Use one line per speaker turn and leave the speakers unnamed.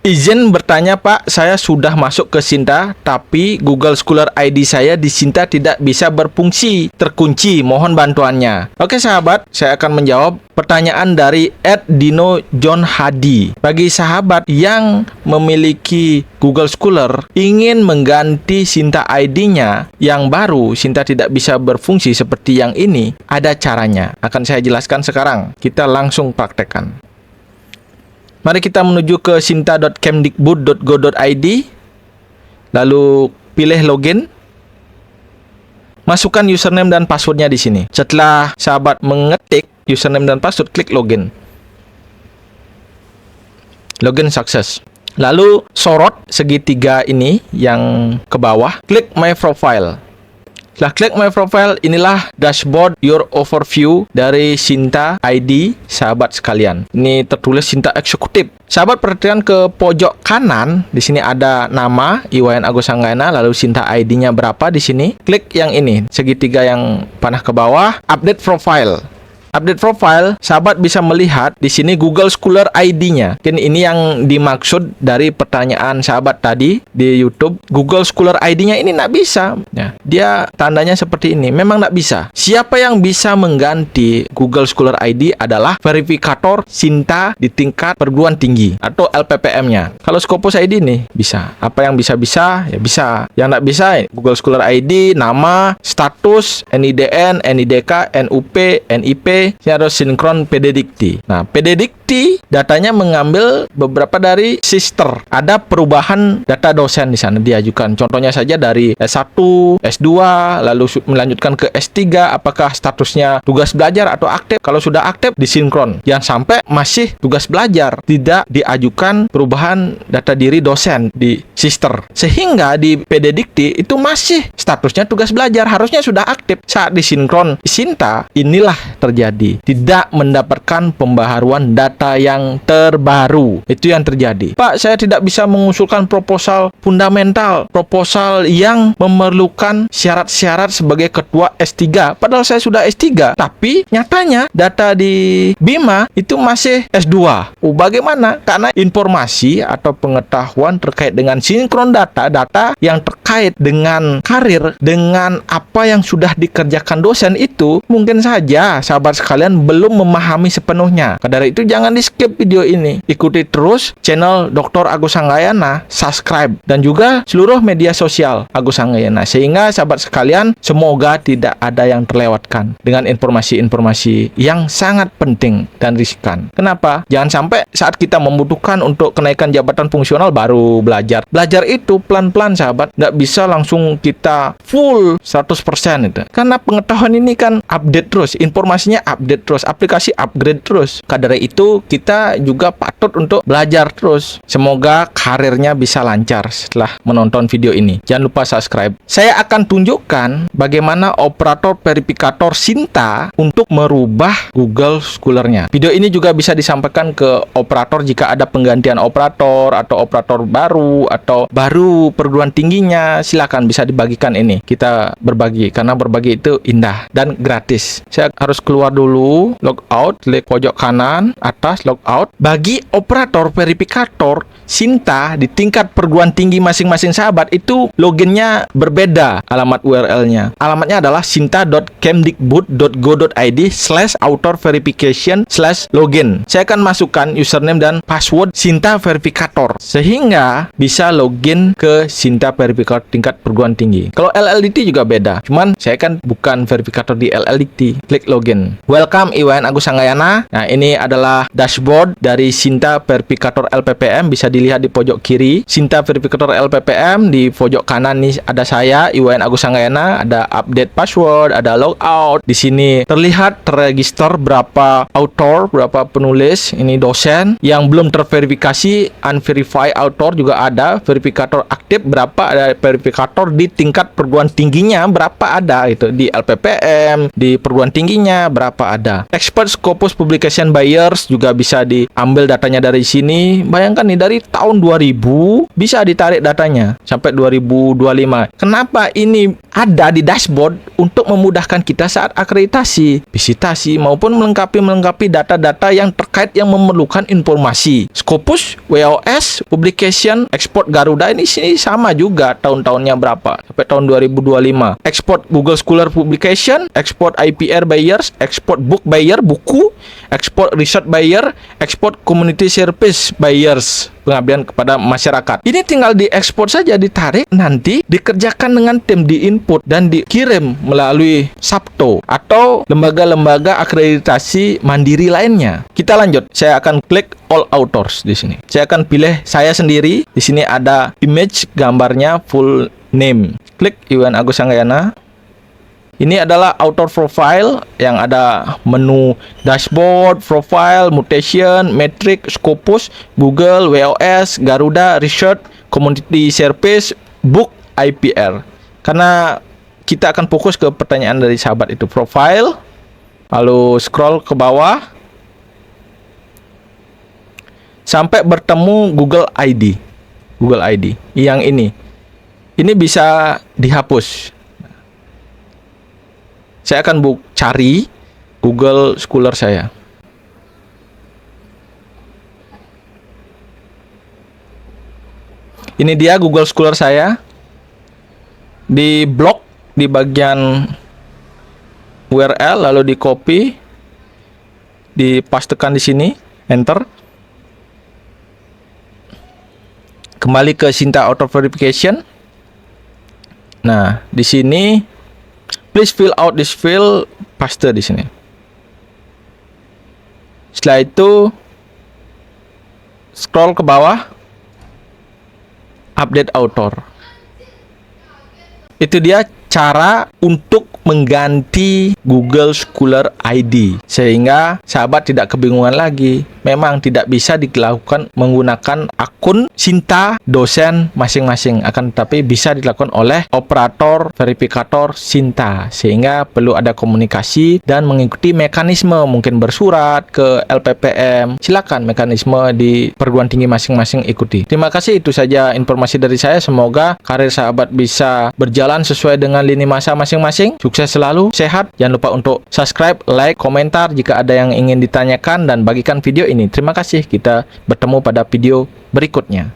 Izin bertanya Pak, saya sudah masuk ke Sinta, tapi Google Scholar ID saya di Sinta tidak bisa berfungsi, terkunci, mohon bantuannya. Oke sahabat, saya akan menjawab pertanyaan dari @dino_john_hadi. Bagi sahabat yang memiliki Google Scholar, ingin mengganti Sinta ID-nya yang baru, Sinta tidak bisa berfungsi seperti yang ini, ada caranya. Akan saya jelaskan sekarang, kita langsung praktekkan. Mari kita menuju ke sinta.kemdikbud.go.id, lalu pilih login, masukkan username dan passwordnya di sini. Setelah sahabat mengetik username dan password, klik login. Login sukses. Lalu sorot segitiga ini yang ke bawah, klik my profile. Setelah klik my profile, inilah dashboard your overview dari Sinta ID sahabat sekalian. Ini tertulis Sinta Eksekutif. Sahabat perhatikan ke pojok kanan, di sini ada nama Iwayan Agus Hanggayana, lalu Sinta ID-nya berapa di sini. Klik yang ini, segitiga yang panah ke bawah, update profile. Update profile, sahabat bisa melihat di sini Google Scholar ID-nya. Mungkin ini yang dimaksud dari pertanyaan sahabat tadi di YouTube. Google Scholar ID-nya ini nggak bisa. Ya, dia tandanya seperti ini. Memang nggak bisa. Siapa yang bisa mengganti Google Scholar ID adalah verifikator Sinta di tingkat perguruan tinggi atau LPPM-nya. Kalau Scopus ID nih bisa. Apa yang bisa-bisa? Ya bisa. Yang nggak bisa, Google Scholar ID, nama, status, NIDN, NIDK, NUP, NIP, ini harus sinkron PDDikti. Nah, PDDikti datanya mengambil beberapa dari sister. Ada perubahan data dosen di sana diajukan. Contohnya saja dari S1, S2, lalu melanjutkan ke S3, apakah statusnya tugas belajar atau aktif. Kalau sudah aktif, disinkron. Jangan sampai masih tugas belajar, tidak diajukan perubahan data diri dosen di sister. Sehingga di PDDikti itu masih statusnya tugas belajar, harusnya sudah aktif. Saat disinkron Sinta, inilah terjadi. Tidak mendapatkan pembaharuan data yang terbaru. Itu yang terjadi. Pak, saya tidak bisa mengusulkan proposal fundamental, proposal yang memerlukan syarat-syarat sebagai ketua S3. Padahal saya sudah S3. Tapi nyatanya data di Bima itu masih S2. Bagaimana? Karena informasi atau pengetahuan terkait dengan sinkron data yang terkait dengan karir, dengan apa yang sudah dikerjakan dosen itu, mungkin saja sahabat sekalian belum memahami sepenuhnya. Dari itu jangan di skip video ini. Ikuti terus channel Dr. Agus Hanggayana, subscribe, dan juga seluruh media sosial Agus Hanggayana, sehingga sahabat sekalian semoga tidak ada yang terlewatkan dengan informasi-informasi yang sangat penting dan riskan. Kenapa? Jangan sampai saat kita membutuhkan untuk kenaikan jabatan fungsional baru belajar. Belajar itu pelan-pelan sahabat, nggak bisa langsung kita full 100% itu. Karena pengetahuan ini kan update terus, informasinya update terus, aplikasi upgrade terus. Kadar itu kita juga patut untuk belajar terus. Semoga karirnya bisa lancar setelah menonton video ini. Jangan lupa subscribe. Saya akan tunjukkan bagaimana operator verifikator Sinta untuk merubah Google Scholar-nya. Video ini juga bisa disampaikan ke operator jika ada penggantian operator atau operator baru atau baru perguruan tingginya. Silakan bisa dibagikan ini. Kita berbagi karena berbagi itu indah dan gratis. Saya harus keluar dulu, logout, klik pojok kanan atas logout. Bagi operator verifikator Sinta di tingkat perguruan tinggi masing-masing sahabat itu loginnya berbeda alamat URL-nya. Alamatnya adalah sinta.kemdikbud.go.id/author-verification/login. Saya akan masukkan username dan password Sinta verifikator sehingga bisa login ke Sinta verifikator tingkat perguruan tinggi. Kalau LLDT juga beda. Cuman saya kan bukan verifikator di LLDT. Klik login. Welcome Iwayan Agus Hanggayana. Nah, ini adalah dashboard dari Sinta verifikator LPPM, bisa dilihat di pojok kiri. Sinta verifikator LPPM di pojok kanan nih ada saya Iwayan Agus Hanggayana, ada update password, ada logout. Di sini terlihat terregister berapa author, berapa penulis, ini dosen. Yang belum terverifikasi unverified author juga ada, verifikator aktif berapa, ada verifikator di tingkat perguruan tingginya berapa ada itu, di LPPM, di perguruan tingginya berapa ada. Expert Scopus Publication Buyers juga bisa diambil datanya dari sini. Bayangkan nih, dari tahun 2000 bisa ditarik datanya sampai 2025. Kenapa ini ada di dashboard untuk memudahkan kita saat akreditasi, visitasi maupun melengkapi data-data yang terkait yang memerlukan informasi. Scopus, WOS, Publication, Export Garuda ini sini sama juga tahun-tahunnya berapa? Sampai tahun 2025. Export Google Scholar Publication, Export IPR Buyers, Export Book Buyer, buku, Export Research Buyer, Export Community Service Buyers, pengabdian kepada masyarakat. Ini tinggal diekspor saja, ditarik, nanti dikerjakan dengan tim di input dan dikirim melalui Sabto atau lembaga-lembaga akreditasi mandiri lainnya. Kita lanjut. Saya akan klik all authors di sini. Saya akan pilih saya sendiri. Di sini ada image, gambarnya, full name. Klik Iwan Agus Sanggayana. Ini adalah author profile yang ada menu dashboard, profile, mutation, metric, Scopus, Google, WOS, Garuda, Research, Community Service, Book, IPR. Karena kita akan fokus ke pertanyaan dari sahabat itu. Profile, lalu scroll ke bawah sampai bertemu Google ID. Google ID yang ini bisa dihapus. Saya akan cari Google Scholar saya. Ini dia Google Scholar saya. Di blok di bagian URL, lalu di copy, dipastekan di sini, enter. Kembali ke Sinta Auto Verification. Nah, di sini please fill out this field, paste di sini. Setelah itu scroll ke bawah, update author. Itu dia cara untuk mengganti Google Scholar ID sehingga sahabat tidak kebingungan lagi. Memang tidak bisa dilakukan menggunakan akun Sinta dosen masing-masing, akan tetapi bisa dilakukan oleh operator verifikator Sinta, sehingga perlu ada komunikasi dan mengikuti mekanisme, mungkin bersurat ke LPPM. Silakan mekanisme di perguruan tinggi masing-masing ikuti. Terima kasih, itu saja informasi dari saya. Semoga karir sahabat bisa berjalan sesuai dengan lini masa masing-masing. Sukses selalu, sehat. Jangan lupa untuk subscribe, like, komentar jika ada yang ingin ditanyakan, dan bagikan video ini. Terima kasih. Kita bertemu pada video berikutnya.